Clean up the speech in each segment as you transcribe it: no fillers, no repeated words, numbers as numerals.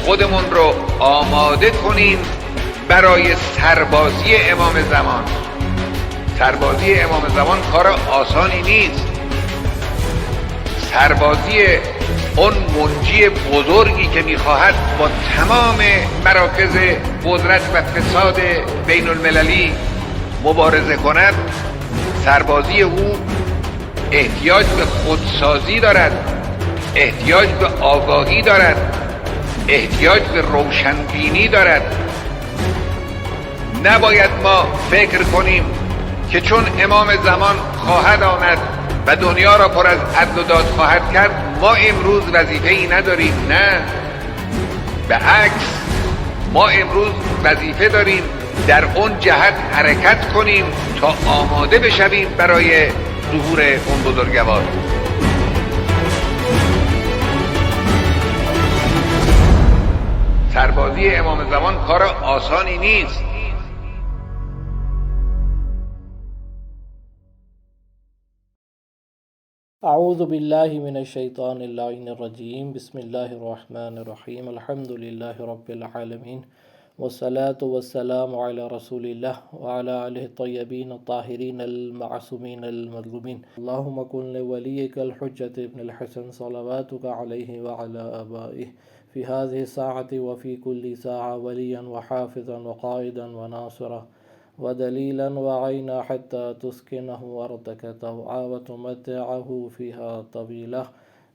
خودمون رو آماده کنیم برای سربازی امام زمان. سربازی امام زمان کار آسانی نیست. سربازی اون منجی بزرگی که میخواهد با تمام مراکز قدرت و فساد بین المللی مبارزه کند، سربازی او احتیاج به خودسازی دارد، احتیاج به آگاهی دارد، احتیاج به روشنبینی دارد. نباید ما فکر کنیم که چون امام زمان خواهد آمد و دنیا را پر از عدل و داد خواهد کرد ما امروز وظیفه‌ای نداریم. نه، به عکس ما امروز وظیفه داریم در اون جهت حرکت کنیم تا آماده بشویم برای ظهور اون بزرگوار. سربازی امام زمان کار آسانی نیست. اعوذ بالله من الشیطان اللعین الرجیم. بسم الله الرحمن الرحیم. الحمد لله رب العالمین والصلاة والسلام علی رسول الله وعلى آله الطیبین الطاهرین المعصومین المظلومین. اللهم کن لولیک الحجة ابن الحسن صلواتك علیه وعلى آبائه في هذه الساعة وفي كل ساعة وليا وحافظا وقائدا وناصرا ودليلا وعينا حتى تسكنه أرضك طوعا وتمتعه فيها طويلا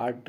8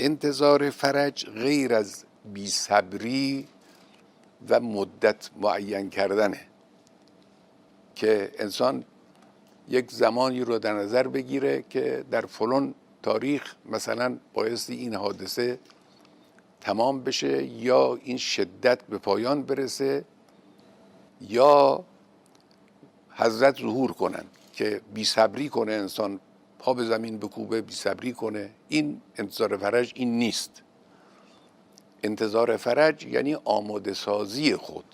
انتظار فرج غیر از بی‌صبری و مدت معین کردنه که انسان یک زمانی رو در نظر بگیره که در فلان تاریخ مثلا بایستی این حادثه تمام بشه یا این شدت به پایان برسه یا حضرت ظهور کنن، که بی‌صبری کنه، انسان پا به زمین بکوبه، بی‌صبری کنه. این انتظار فرج این نیست. انتظار فرج یعنی آماده سازی خود.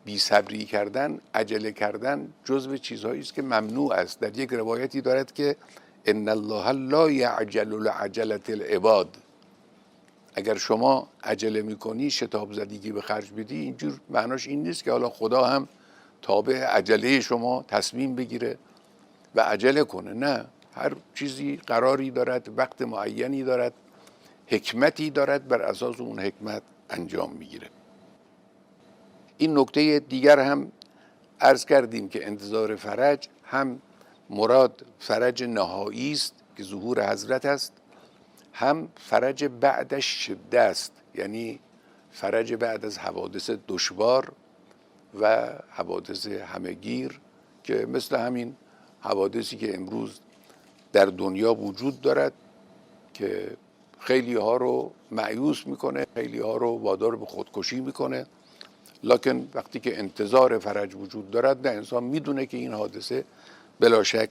بی‌صبری کردن، عجله کردن جزو چیزهایی است که ممنوع است. در یک روایتی دارد که ان الله لا یعجل لعجلة العباد. اگر شما عجله میکنی، شتاب زدگی به خرج بدی، اینجور معناش این نیست که حالا خدا هم تابع عجله شما تصمیم بگیره و عجله کنه. نه، هر چیزی قراری دارد، وقت معینی دارد، حکمتی دارد، بر اساس اون حکمت انجام میگیره. این نکته دیگر هم عرض کردیم که انتظار فرج هم مراد فرج نهایی است که ظهور حضرت است، هم فرج بعدش شده است، یعنی فرج بعد از حوادث دشوار و حوادث همهگیر که مثل همین حوادثی که امروز در دنیا وجود دارد که خیلی ها رو مایوس میکنه، خیلی ها رو وادار به خودکشی میکنه. لکن وقتی که انتظار فرج وجود دارد، نه، انسان میدونه که این حادثه بلا شک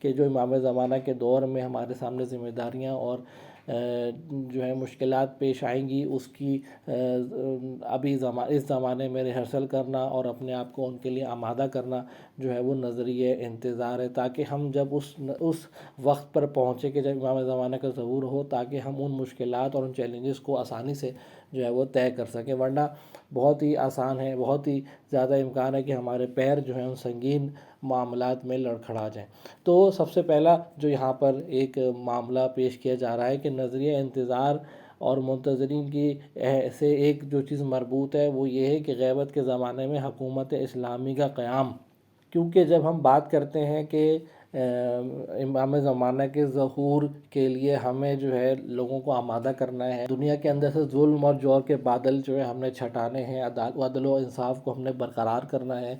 کہ جو امام زمانہ کے دور میں ہمارے سامنے ذمہ داریاں اور جو ہے مشکلات پیش آئیں گی، اس کی ابھی اس زمانے میں ریہرسل کرنا اور اپنے آپ کو ان کے لیے آمادہ کرنا جو ہے وہ نظریہ انتظار ہے، تاکہ ہم جب اس وقت پر پہنچے کہ جب امام زمانہ کا ظہور ہو، تاکہ ہم ان مشکلات اور ان چیلنجز کو آسانی سے جو ہے وہ طے کر سکیں، ورنہ بہت ہی آسان ہے، بہت ہی زیادہ امکان ہے کہ ہمارے پیر جو ہیں ان سنگین معاملات میں لڑکھڑا جائیں۔ تو سب سے پہلا جو یہاں پر ایک معاملہ پیش کیا جا رہا ہے کہ نظریہ انتظار اور منتظرین کی سے ایک جو چیز مربوط ہے وہ یہ ہے کہ غیبت کے زمانے میں حکومت اسلامی کا قیام، کیونکہ جب ہم بات کرتے ہیں کہ امام زمانہ کے ظہور کے لیے ہمیں جو ہے لوگوں کو آمادہ کرنا ہے، دنیا کے اندر سے ظلم اور جور کے بادل جو ہے ہم نے چھٹانے ہیں، عدل و انصاف کو ہم نے برقرار کرنا ہے،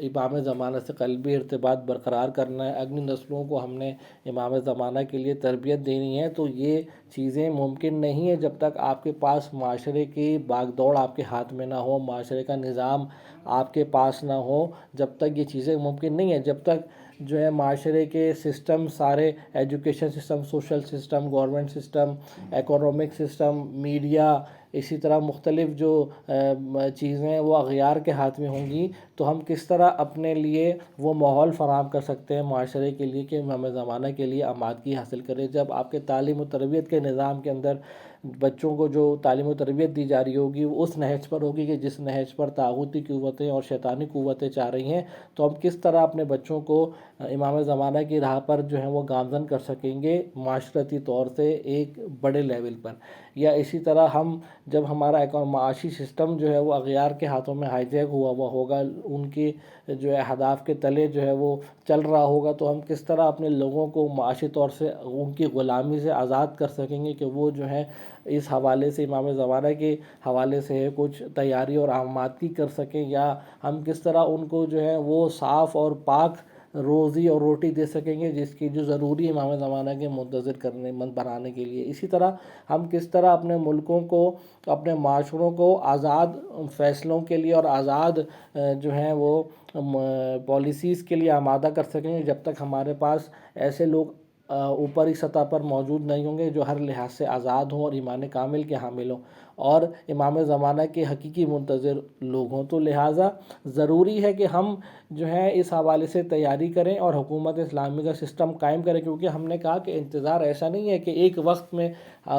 امام زمانہ سے قلبی ارتباط برقرار کرنا ہے، اگلی نسلوں کو ہم نے امام زمانہ کے لیے تربیت دینی ہے، تو یہ چیزیں ممکن نہیں ہیں جب تک آپ کے پاس معاشرے کی باغ دوڑ آپ کے ہاتھ میں نہ ہو، معاشرے کا نظام آپ کے پاس نہ ہو، جب تک یہ چیزیں ممکن نہیں ہیں، جب تک جو ہے معاشرے کے سسٹم سارے، education system, social system, government system, economic system, media, اسی طرح مختلف جو چیزیں ہیں وہ اغیار کے ہاتھ میں ہوں گی، تو ہم کس طرح اپنے لیے وہ ماحول فراہم کر سکتے ہیں معاشرے کے لیے کہ امام زمانہ کے لیے آمادگی حاصل کرے، جب آپ کے تعلیم و تربیت کے نظام کے اندر بچوں کو جو تعلیم و تربیت دی جا رہی ہوگی وہ اس نہج پر ہوگی کہ جس نہج پر طاغوتی قوتیں اور شیطانی قوتیں چاہ رہی ہیں، تو ہم کس طرح اپنے بچوں کو امام زمانہ کی راہ پر جو ہے وہ گامزن کر سکیں گے معاشرتی طور سے ایک بڑے لیول پر، یا اسی طرح ہم جب ہمارا معاشی سسٹم جو ہے وہ اغیار کے ہاتھوں میں ہائی جیک ہوا ہوگا، ان کی جو ہے اہداف کے تلے جو ہے وہ چل رہا ہوگا، تو ہم کس طرح اپنے لوگوں کو معاشی طور سے ان کی غلامی سے آزاد کر سکیں گے کہ وہ جو ہے اس حوالے سے امام زمانہ کے حوالے سے کچھ تیاری اور آمادگی کر سکیں، یا ہم کس طرح ان کو جو ہے وہ صاف اور پاک روزی اور روٹی دے سکیں گے جس کی جو ضروری امام زمانہ کے منتظر بنانے کے لیے۔ اسی طرح ہم کس طرح اپنے ملکوں کو، اپنے معاشروں کو آزاد فیصلوں کے لیے اور آزاد جو ہیں وہ پالیسیز کے لیے آمادہ کر سکیں گے، جب تک ہمارے پاس ایسے لوگ اوپری سطح پر موجود نہیں ہوں گے جو ہر لحاظ سے آزاد ہوں اور ایمان کامل کے حامل ہوں اور امام زمانہ کے حقیقی منتظر لوگ ہوں۔ تو لہٰذا ضروری ہے کہ ہم جو ہے اس حوالے سے تیاری کریں اور حکومت اسلامی کا سسٹم قائم کریں، کیونکہ ہم نے کہا کہ انتظار ایسا نہیں ہے کہ ایک وقت میں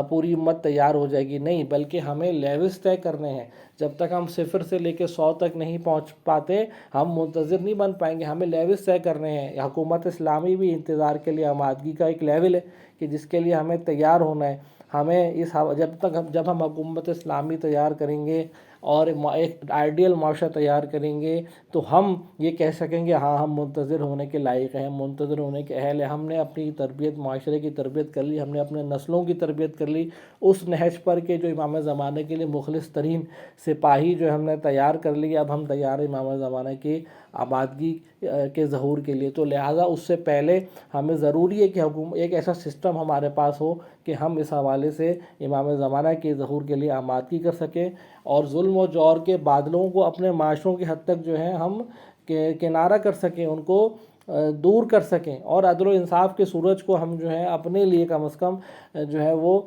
پوری امت تیار ہو جائے گی، نہیں، بلکہ ہمیں لیولز طے کرنے ہیں، جب تک ہم 0 سے لے کے 100 تک نہیں پہنچ پاتے ہم منتظر نہیں بن پائیں گے، ہمیں لیولز طے کرنے ہیں۔ حکومت اسلامی بھی انتظار کے لیے آمادگی کا ایک لیول ہے کہ جس کے لیے ہمیں تیار ہونا ہے، ہمیں جب ہم حکومت اسلامی تیار کریں گے اور ایک آئیڈیل معاشرہ تیار کریں گے تو ہم یہ کہہ سکیں گے ہاں ہم منتظر ہونے کے لائق ہیں، منتظر ہونے کے اہل ہیں، ہم نے اپنی تربیت، معاشرے کی تربیت کر لی، ہم نے اپنے نسلوں کی تربیت کر لی اس نہج پر کہ جو امام زمانہ کے لیے مخلص ترین سپاہی جو ہم نے تیار کر لی، اب ہم تیار ہیں امام زمانہ کی آبادگی کے ظہور کے لیے۔ تو لہٰذا اس سے پہلے ہمیں ضروری ہے کہ ایک ایسا سسٹم ہمارے پاس ہو کہ ہم اس حوالے سے امام زمانہ کے ظہور کے لیے آمادگی کر سکیں اور ظلم و جور کے بادلوں کو اپنے معاشروں کی حد تک جو ہے ہم کنارہ کر سکیں، ان کو دور کر سکیں، اور عدل و انصاف کے سورج کو ہم جو ہے اپنے لیے کم از کم جو ہے وہ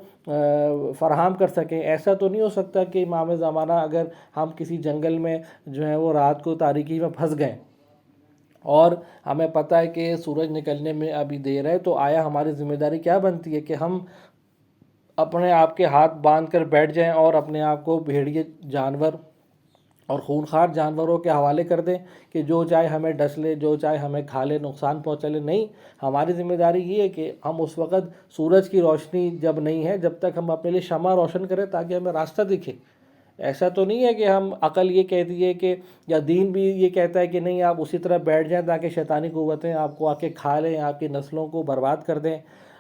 فراہم کر سکیں۔ ایسا تو نہیں ہو سکتا کہ امام زمانہ اگر ہم کسی جنگل میں جو ہے وہ رات کو تاریکی میں پھنس گئے اور ہمیں پتہ ہے کہ سورج نکلنے میں ابھی دیر ہے، تو آیا ہماری ذمہ داری کیا بنتی ہے کہ ہم اپنے آپ کے ہاتھ باندھ کر بیٹھ جائیں اور اپنے آپ کو بھیڑیے جانور اور خونخوار جانوروں کے حوالے کر دیں کہ جو چاہے ہمیں ڈس لے، جو چاہے ہمیں کھا لے، نقصان پہنچا لے؟ نہیں، ہماری ذمہ داری یہ ہے کہ ہم اس وقت سورج کی روشنی جب نہیں ہے جب تک ہم اپنے لیے شمع روشن کریں تاکہ ہمیں راستہ دکھے۔ ایسا تو نہیں ہے کہ ہم عقل یہ کہتی ہے کہ یا دین بھی یہ کہتا ہے کہ نہیں آپ اسی طرح بیٹھ جائیں تاکہ شیطانی قوتیں آپ کو آ کے کھا لیں، آپ کی نسلوں کو برباد کر دیں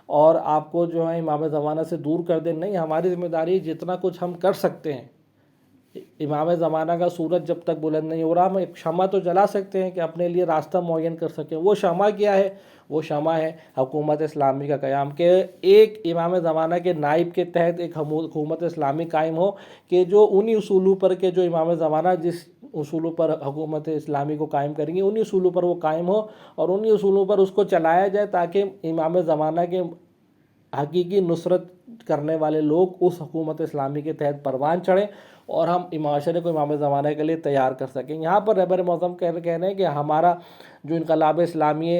اور آپ کو جو ہے امام زمانہ سے دور کر دیں۔ نہیں، ہماری ذمہ داری جتنا کچھ ہم کر سکتے ہیں، امام زمانہ کا سورج جب تک بلند نہیں ہو رہا ہم ایک شمع تو جلا سکتے ہیں کہ اپنے لیے راستہ معین کر سکیں۔ وہ شمع کیا ہے؟ وہ شمع ہے حکومت اسلامی کا قیام، کہ ایک امام زمانہ کے نائب کے تحت ایک حکومت اسلامی قائم ہو کہ جو انہی اصولوں پر کہ جو امام زمانہ جس اصولوں پر حکومت اسلامی کو قائم کریں گے، انہی اصولوں پر وہ قائم ہو اور انہی اصولوں پر اس کو چلایا جائے، تاکہ امام زمانہ کے حقیقی نصرت کرنے والے لوگ اس حکومت اسلامی کے تحت پروان چڑھیں اور ہم معاشرے کو امام زمانہ کے لیے تیار کر سکیں۔ یہاں پر رہبر معظم کہہ رہے ہیں کہ ہمارا جو انقلاب اسلامی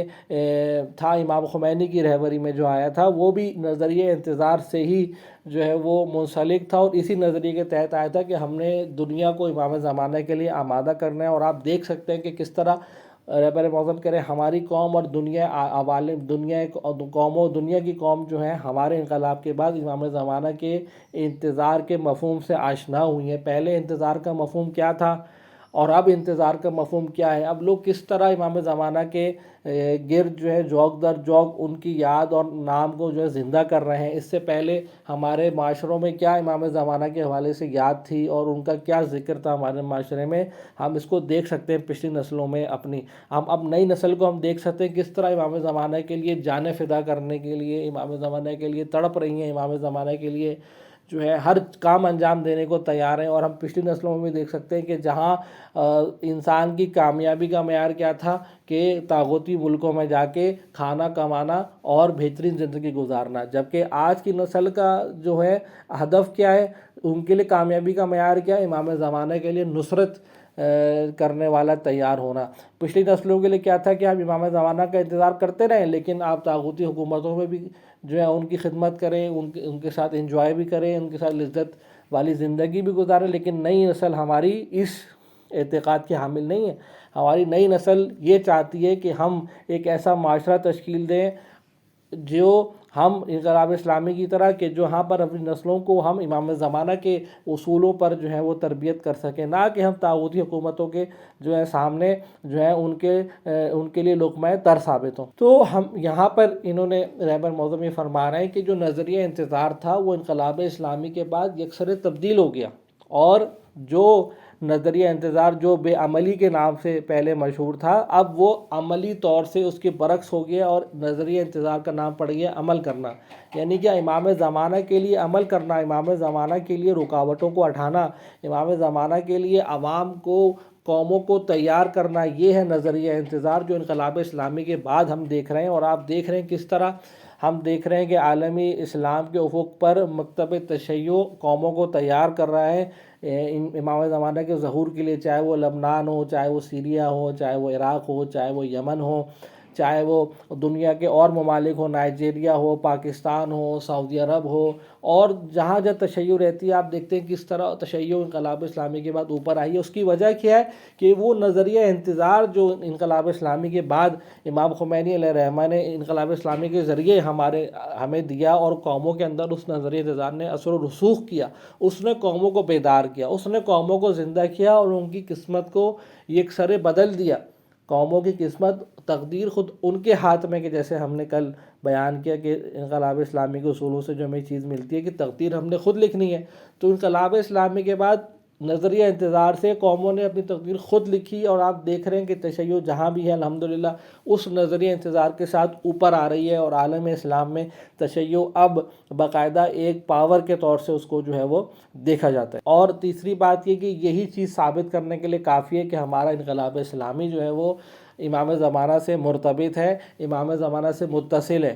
تھا امام خمینی کی رہبری میں جو آیا تھا، وہ بھی نظریہ انتظار سے ہی جو ہے وہ منسلک تھا، اور اسی نظریے کے تحت آیا تھا کہ ہم نے دنیا کو امام زمانہ کے لیے آمادہ کرنا ہے۔ اور آپ دیکھ سکتے ہیں کہ کس طرح رہبر معظم کہہ رہے ہیں ہماری قوم اور دنیا عوالم دنیا کی قوم جو ہے ہمارے انقلاب کے بعد امام زمانہ کے انتظار کے مفہوم سے آشنا ہوئی ہیں۔ پہلے انتظار کا مفہوم کیا تھا اور اب انتظار کا مفہوم کیا ہے، اب لوگ کس طرح امام زمانہ کے گرد جو ہے جوق در جوق ان کی یاد اور نام کو جو ہے زندہ کر رہے ہیں۔ اس سے پہلے ہمارے معاشروں میں کیا امام زمانہ کے حوالے سے یاد تھی اور ان کا کیا ذکر تھا ہمارے معاشرے میں، ہم اس کو دیکھ سکتے ہیں پچھلی نسلوں میں اپنی۔ ہم اب نئی نسل کو ہم دیکھ سکتے ہیں کس طرح امام زمانہ کے لیے جانیں فدا کرنے کے لیے، امام زمانہ کے لیے تڑپ رہی ہیں، امام زمانہ کے لیے جو ہے ہر کام انجام دینے کو تیار ہیں۔ اور ہم پچھلی نسلوں میں بھی دیکھ سکتے ہیں کہ جہاں انسان کی کامیابی کا معیار کیا تھا کہ طاغوتی ملکوں میں جا کے کھانا کمانا اور بہترین زندگی گزارنا، جبکہ آج کی نسل کا جو ہے ہدف کیا ہے، ان کے لیے کامیابی کا معیار کیا ہے، امام زمانہ کے لیے نصرت کرنے والا تیار ہونا۔ پچھلی نسلوں کے لیے کیا تھا کہ آپ امام زمانہ کا انتظار کرتے رہیں، لیکن آپ طاغوتی حکومتوں میں بھی جو ہے ان کی خدمت کریں، ان کے ساتھ انجوائے بھی کریں، ان کے ساتھ لذت والی زندگی بھی گزاریں۔ لیکن نئی نسل ہماری اس اعتقاد کی حامل نہیں ہے۔ ہماری نئی نسل یہ چاہتی ہے کہ ہم ایک ایسا معاشرہ تشکیل دیں جو ہم انقلاب اسلامی کی طرح کہ جو ہاں پر اپنی نسلوں کو ہم امام زمانہ کے اصولوں پر جو ہے وہ تربیت کر سکیں، نہ کہ ہم طاغوتی حکومتوں کے جو ہے سامنے جو ہے ان کے لیے لقمہ تر ثابت ہوں۔ تو ہم یہاں پر انہوں نے رہبر معظم یہ فرما رہے ہیں کہ جو نظریہ انتظار تھا وہ انقلاب اسلامی کے بعد یکسر تبدیل ہو گیا، اور جو نظریہ انتظار جو بے عملی کے نام سے پہلے مشہور تھا، اب وہ عملی طور سے اس کے برعکس ہو گیا، اور نظریہ انتظار کا نام پڑ گیا عمل کرنا۔ یعنی کہ امام زمانہ کے لیے عمل کرنا، امام زمانہ کے لیے رکاوٹوں کو ہٹانا، امام زمانہ کے لیے عوام کو، قوموں کو تیار کرنا، یہ ہے نظریہ انتظار جو انقلاب اسلامی کے بعد ہم دیکھ رہے ہیں۔ اور آپ دیکھ رہے ہیں کس طرح ہم دیکھ رہے ہیں کہ عالمی اسلام کے افق پر مکتب تشیع قوموں کو تیار کر رہا ہے امام زمانہ کے ظہور کے لیے، چاہے وہ لبنان ہو، چاہے وہ سیریا ہو، چاہے وہ عراق ہو، چاہے وہ یمن ہو، چاہے وہ دنیا کے اور ممالک ہو، نائجیریا ہو، پاکستان ہو، سعودی عرب ہو، اور جہاں جہاں تشیع رہتی ہے آپ دیکھتے ہیں کس طرح تشیع انقلاب اسلامی کے بعد اوپر آئی ہے۔ اس کی وجہ کیا ہے کہ وہ نظریہ انتظار جو انقلاب اسلامی کے بعد امام خمینی علیہ الرحمہ نے انقلاب اسلامی کے ذریعے ہمیں دیا، اور قوموں کے اندر اس نظریہ انتظار نے اثر و رسوخ کیا، اس نے قوموں کو بیدار کیا، اس نے قوموں کو زندہ کیا اور ان کی قسمت کو یکسر بدل دیا۔ قوموں کی قسمت، تقدیر خود ان کے ہاتھ میں، کہ جیسے ہم نے کل بیان کیا کہ انقلاب اسلامی کے اصولوں سے جو ہمیں چیز ملتی ہے کہ تقدیر ہم نے خود لکھنی ہے، تو انقلاب اسلامی کے بعد نظریہ انتظار سے قوموں نے اپنی تقدیر خود لکھی، اور آپ دیکھ رہے ہیں کہ تشیع جہاں بھی ہے الحمدللہ اس نظریہ انتظار کے ساتھ اوپر آ رہی ہے، اور عالم اسلام میں تشیع اب باقاعدہ ایک پاور کے طور سے اس کو جو ہے وہ دیکھا جاتا ہے۔ اور تیسری بات یہ کہ یہی چیز ثابت کرنے کے لیے کافی ہے کہ ہمارا انقلاب اسلامی جو ہے وہ امام زمانہ سے مرتبط ہے، امام زمانہ سے متصل ہے،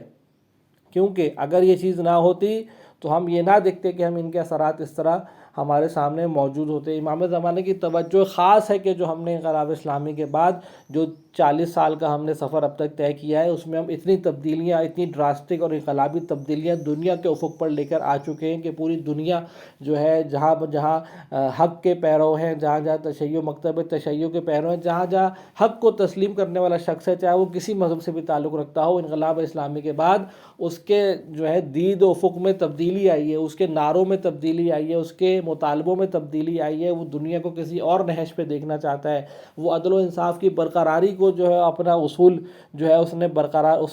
کیونکہ اگر یہ چیز نہ ہوتی تو ہم یہ نہ دیکھتے کہ ہم ان کے اثرات اس طرح ہمارے سامنے موجود ہوتے۔ امام زمانے کی توجہ خاص ہے کہ جو ہم نے انقلاب اسلامی کے بعد جو 40 سال کا ہم نے سفر اب تک طے کیا ہے، اس میں ہم اتنی تبدیلیاں، اتنی ڈراسٹک اور انقلابی تبدیلیاں دنیا کے افق پر لے کر آ چکے ہیں کہ پوری دنیا جو ہے جہاں جہاں حق کے پیرو ہیں، جہاں جہاں تشیع، مکتب تشیع کے پیرو ہیں، جہاں جہاں حق کو تسلیم کرنے والا شخص ہے، چاہے وہ کسی مذہب سے بھی تعلق رکھتا ہو، انقلاب اسلامی کے بعد اس کے جو ہے دید و افق میں تبدیلی آئی ہے، اس کے نعروں میں تبدیلی آئی ہے، اس کے مطالبوں میں تبدیلی آئی ہے۔ وہ دنیا کو کسی اور نہج پہ دیکھنا چاہتا ہے، وہ عدل و انصاف کی برقراری کو جو ہے اپنا اصول جو ہے اس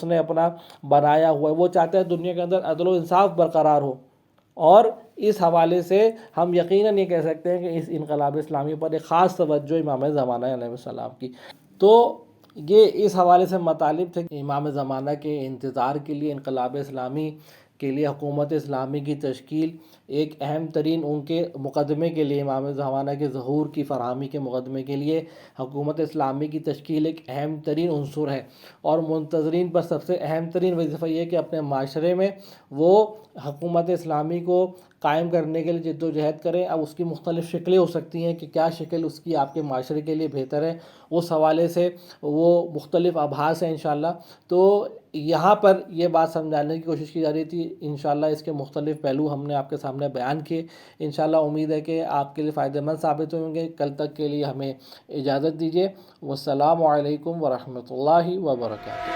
نے اپنا بنایا ہوا ہے، وہ چاہتا ہے دنیا کے اندر عدل و انصاف برقرار ہو۔ اور اس حوالے سے ہم یقیناً یہ کہہ سکتے ہیں کہ اس انقلاب اسلامی پر ایک خاص توجہ امام زمانہ علیہ السلام کی۔ تو یہ اس حوالے سے مطالب تھے کہ امام زمانہ کے انتظار کے لیے، انقلاب اسلامی کے لیے حکومت اسلامی کی تشکیل ایک اہم ترین ان کے مقدمے کے لیے، امام زمانہ کے ظہور کی فراہمی کے مقدمے کے لیے حکومت اسلامی کی تشکیل ایک اہم ترین عنصر ہے، اور منتظرین پر سب سے اہم ترین وظیفہ یہ ہے کہ اپنے معاشرے میں وہ حکومت اسلامی کو قائم کرنے کے لیے جد و جہد کریں۔ اب اس کی مختلف شکلیں ہو سکتی ہیں کہ کیا شکل اس کی آپ کے معاشرے کے لیے بہتر ہے، اس حوالے سے وہ مختلف آبحاث ہیں انشاءاللہ۔ تو یہاں پر یہ بات سمجھانے کی کوشش کی جا رہی تھی، انشاءاللہ اس کے مختلف پہلو ہم نے آپ کے سامنے بیان کیے۔ انشاءاللہ امید ہے کہ آپ کے لیے فائدہ مند ثابت ہوں گے۔ کل تک کے لیے ہمیں اجازت دیجیے۔ والسلام علیکم ورحمۃ اللہ وبرکاتہ۔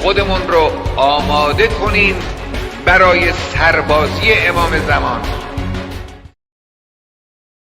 خودمون رو آماده کنیم برای سربازی امام زمان.